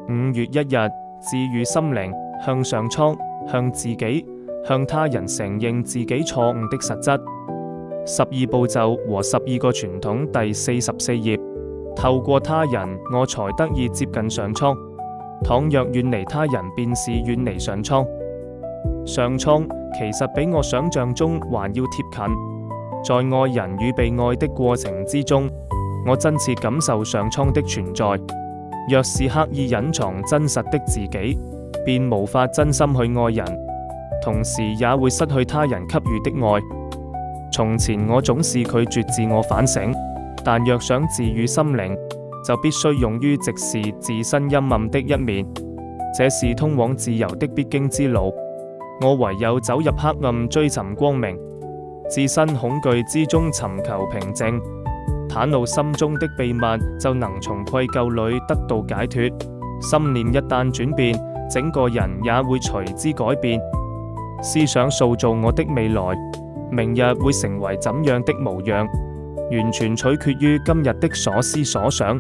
5月1日，治愈心靈，向上蒼，向自己，向他人承認自己錯誤的實質。12步驟和12個傳統第44頁。透過他人，我才得以接近上蒼。倘若遠離他人，便是遠離上蒼。上蒼其實比我想象中還要貼近。在愛人與被愛的過程之中，我真切感受上蒼的存在。若是刻意隱藏真實的自己，便無法真心去愛人，同時也會失去他人給予的愛。從前我總是拒絕自我反省，但若想治愈心靈，就必須勇於直視自身陰暗的一面，這是通往自由的必經之路。我唯有走入黑暗，追尋光明，置身恐懼之中尋求平靜，袒露心中的秘密，就能從愧疚裏得到解脫。心念一旦轉變，整個人也會隨之改變。思想塑造我的未來，明日會成為怎樣的模樣，完全取決於今日的所思所想。